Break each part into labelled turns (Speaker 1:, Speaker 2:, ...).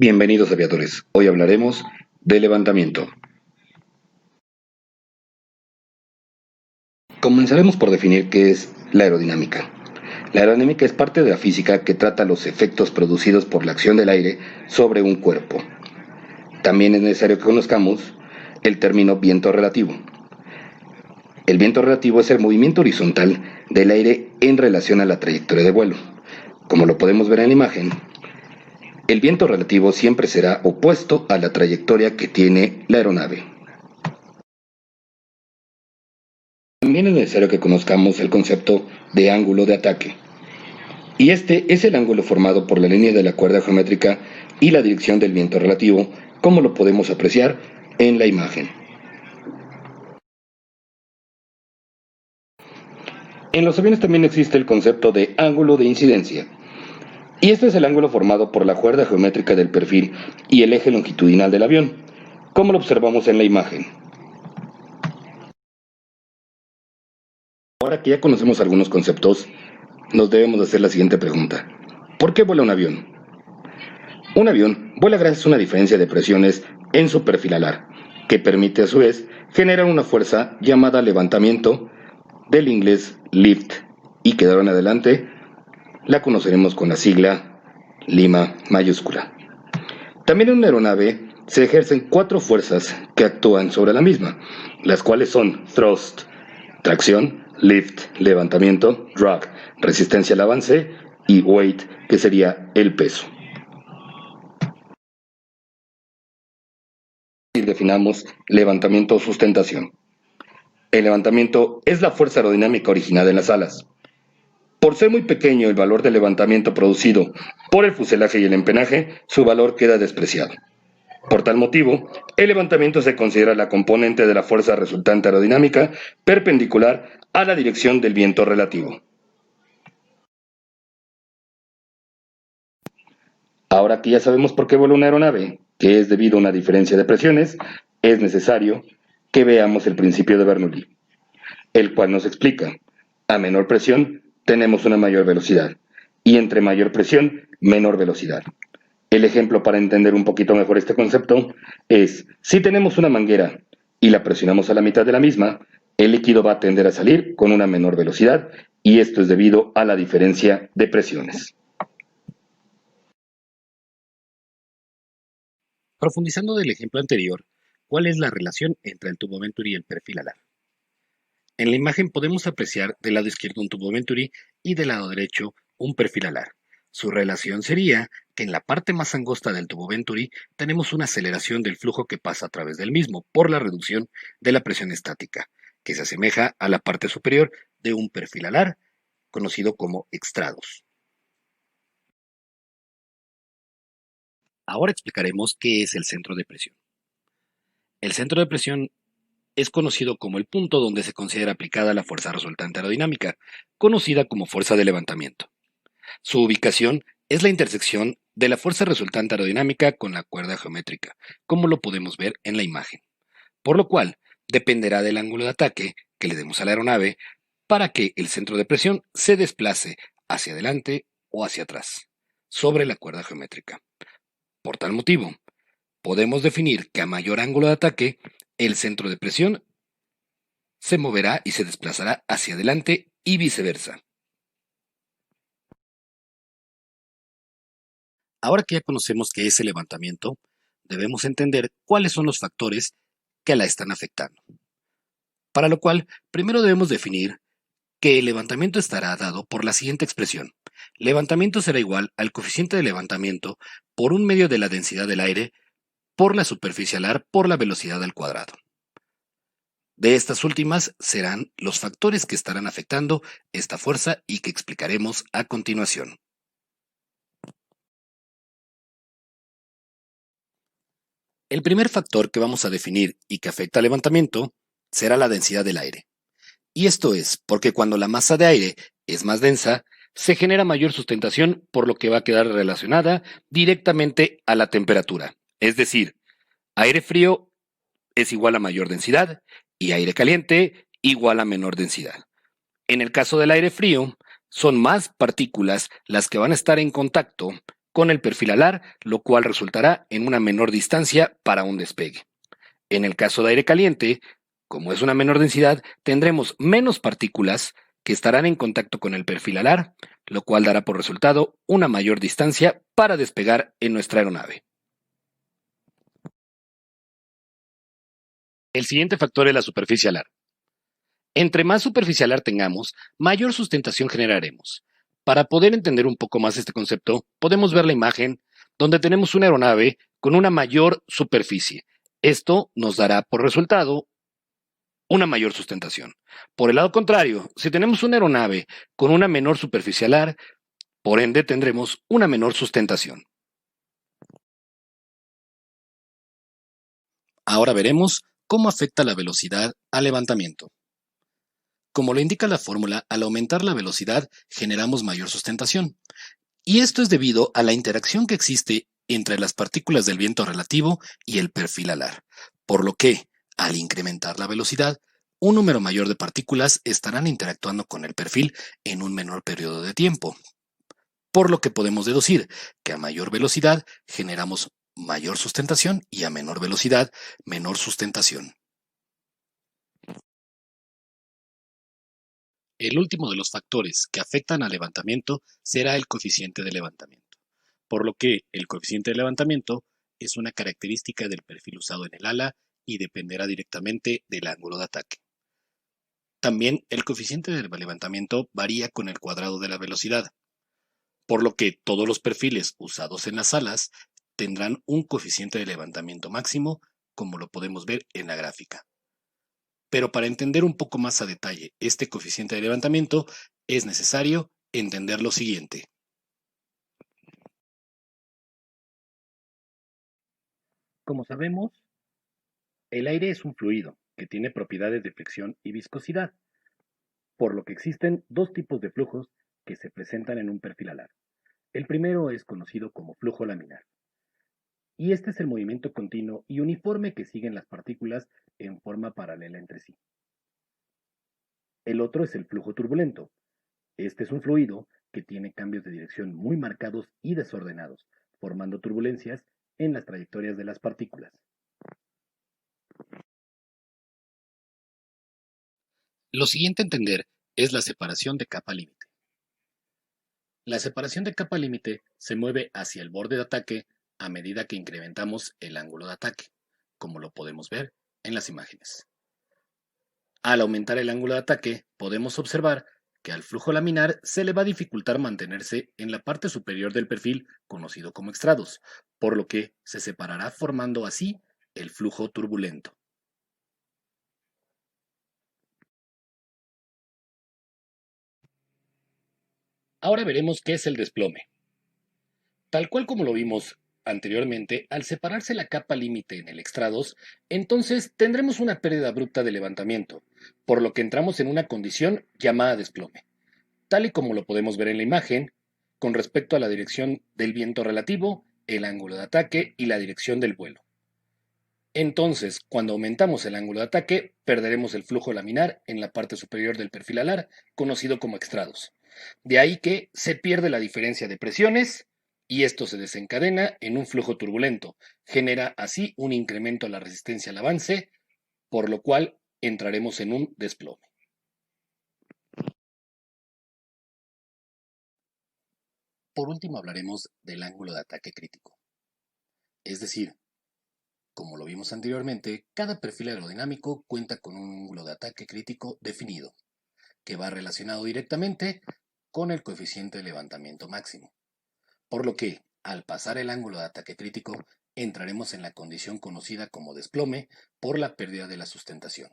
Speaker 1: Bienvenidos aviadores, hoy hablaremos de levantamiento. Comenzaremos por definir qué es la aerodinámica. La aerodinámica es parte de la física que trata los efectos producidos por la acción del aire sobre un cuerpo. También es necesario que conozcamos el término viento relativo. El viento relativo es el movimiento horizontal del aire en relación a la trayectoria de vuelo. Como lo podemos ver en la imagen, el viento relativo siempre será opuesto a la trayectoria que tiene la aeronave. También es necesario que conozcamos el concepto de ángulo de ataque. Y este es el ángulo formado por la línea de la cuerda geométrica y la dirección del viento relativo, como lo podemos apreciar en la imagen. En los aviones también existe el concepto de ángulo de incidencia. Y este es el ángulo formado por la cuerda geométrica del perfil y el eje longitudinal del avión, como lo observamos en la imagen. Ahora que ya conocemos algunos conceptos, nos debemos hacer la siguiente pregunta. ¿Por qué vuela un avión? Un avión vuela gracias a una diferencia de presiones en su perfil alar, que permite a su vez generar una fuerza llamada levantamiento, del inglés lift, y que de ahora en adelante la conoceremos con la sigla Lima mayúscula. También en una aeronave se ejercen 4 fuerzas que actúan sobre la misma, las cuales son thrust, tracción, lift, levantamiento, drag, resistencia al avance, y weight, que sería el peso. Y definamos levantamiento o sustentación. El levantamiento es la fuerza aerodinámica originada en las alas. Por ser muy pequeño el valor del levantamiento producido por el fuselaje y el empenaje, su valor queda despreciado. Por tal motivo, el levantamiento se considera la componente de la fuerza resultante aerodinámica perpendicular a la dirección del viento relativo. Ahora que ya sabemos por qué vuela una aeronave, que es debido a una diferencia de presiones, es necesario que veamos el principio de Bernoulli, el cual nos explica: a menor presión tenemos una mayor velocidad, y entre mayor presión, menor velocidad. El ejemplo para entender un poquito mejor este concepto es: si tenemos una manguera y la presionamos a la mitad de la misma, el líquido va a tender a salir con una menor velocidad, y esto es debido a la diferencia de presiones.
Speaker 2: Profundizando del ejemplo anterior, ¿cuál es la relación entre el tubo Venturi y el perfil alar? En la imagen podemos apreciar del lado izquierdo un tubo Venturi y del lado derecho un perfil alar. Su relación sería que en la parte más angosta del tubo Venturi tenemos una aceleración del flujo que pasa a través del mismo por la reducción de la presión estática, que se asemeja a la parte superior de un perfil alar, conocido como extrados. Ahora explicaremos qué es el centro de presión. El centro de presión es conocido como el punto donde se considera aplicada la fuerza resultante aerodinámica, conocida como fuerza de levantamiento. Su ubicación es la intersección de la fuerza resultante aerodinámica con la cuerda geométrica, como lo podemos ver en la imagen, por lo cual dependerá del ángulo de ataque que le demos a la aeronave para que el centro de presión se desplace hacia adelante o hacia atrás, sobre la cuerda geométrica. Por tal motivo, podemos definir que a mayor ángulo de ataque, el centro de presión se moverá y se desplazará hacia adelante y viceversa. Ahora que ya conocemos qué es el levantamiento, debemos entender cuáles son los factores que la están afectando. Para lo cual, primero debemos definir que el levantamiento estará dado por la siguiente expresión. Levantamiento será igual al coeficiente de levantamiento por un medio de la densidad del aire por la superficie alar por la velocidad al cuadrado. De estas últimas serán los factores que estarán afectando esta fuerza y que explicaremos a continuación. El primer factor que vamos a definir y que afecta al levantamiento será la densidad del aire. Y esto es porque cuando la masa de aire es más densa, se genera mayor sustentación, por lo que va a quedar relacionada directamente a la temperatura. Es decir, aire frío es igual a mayor densidad y aire caliente igual a menor densidad. En el caso del aire frío, son más partículas las que van a estar en contacto con el perfil alar, lo cual resultará en una menor distancia para un despegue. En el caso de aire caliente, como es una menor densidad, tendremos menos partículas que estarán en contacto con el perfil alar, lo cual dará por resultado una mayor distancia para despegar en nuestra aeronave. El siguiente factor es la superficie alar. Entre más superficie alar tengamos, mayor sustentación generaremos. Para poder entender un poco más este concepto, podemos ver la imagen donde tenemos una aeronave con una mayor superficie. Esto nos dará por resultado una mayor sustentación. Por el lado contrario, si tenemos una aeronave con una menor superficie alar, por ende tendremos una menor sustentación. Ahora veremos cómo afecta la velocidad al levantamiento. Como lo indica la fórmula, al aumentar la velocidad generamos mayor sustentación. Y esto es debido a la interacción que existe entre las partículas del viento relativo y el perfil alar, por lo que, al incrementar la velocidad, un número mayor de partículas estarán interactuando con el perfil en un menor periodo de tiempo, por lo que podemos deducir que a mayor velocidad generamos mayor sustentación y a menor velocidad menor sustentación. El último de los factores que afectan al levantamiento será el coeficiente de levantamiento, por lo que el coeficiente de levantamiento es una característica del perfil usado en el ala y dependerá directamente del ángulo de ataque. También el coeficiente de levantamiento varía con el cuadrado de la velocidad, por lo que todos los perfiles usados en las alas tendrán un coeficiente de levantamiento máximo, como lo podemos ver en la gráfica. Pero para entender un poco más a detalle este coeficiente de levantamiento, es necesario entender lo siguiente. Como sabemos, el aire es un fluido que tiene propiedades de fricción y viscosidad, por lo que existen dos tipos de flujos que se presentan en un perfil alar. El primero es conocido como flujo laminar, y este es el movimiento continuo y uniforme que siguen las partículas en forma paralela entre sí. El otro es el flujo turbulento. Este es un fluido que tiene cambios de dirección muy marcados y desordenados, formando turbulencias en las trayectorias de las partículas. Lo siguiente a entender es la separación de capa límite. La separación de capa límite se mueve hacia el borde de ataque a medida que incrementamos el ángulo de ataque, como lo podemos ver en las imágenes. Al aumentar el ángulo de ataque, podemos observar que al flujo laminar se le va a dificultar mantenerse en la parte superior del perfil conocido como extrados, por lo que se separará formando así el flujo turbulento. Ahora veremos qué es el desplome. Tal cual como lo vimos anteriormente, al separarse la capa límite en el extrados, entonces tendremos una pérdida abrupta de levantamiento, por lo que entramos en una condición llamada desplome, tal y como lo podemos ver en la imagen, con respecto a la dirección del viento relativo, el ángulo de ataque y la dirección del vuelo. Entonces, cuando aumentamos el ángulo de ataque, perderemos el flujo laminar en la parte superior del perfil alar, conocido como extrados. De ahí que se pierde la diferencia de presiones y esto se desencadena en un flujo turbulento. Genera así un incremento a la resistencia al avance, por lo cual entraremos en un desplome. Por último hablaremos del ángulo de ataque crítico. Es decir, como lo vimos anteriormente, cada perfil aerodinámico cuenta con un ángulo de ataque crítico definido, que va relacionado directamente con el coeficiente de levantamiento máximo. Por lo que, al pasar el ángulo de ataque crítico, entraremos en la condición conocida como desplome por la pérdida de la sustentación.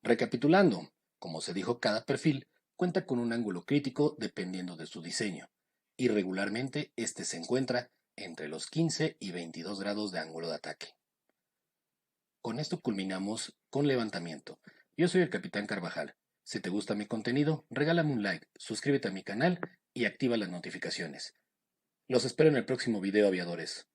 Speaker 2: Recapitulando, como se dijo, cada perfil cuenta con un ángulo crítico dependiendo de su diseño, y regularmente este se encuentra entre los 15 y 22 grados de ángulo de ataque. Con esto culminamos con levantamiento. Yo soy el Capitán Carvajal. Si te gusta mi contenido, regálame un like, suscríbete a mi canal y activa las notificaciones. Los espero en el próximo video, aviadores.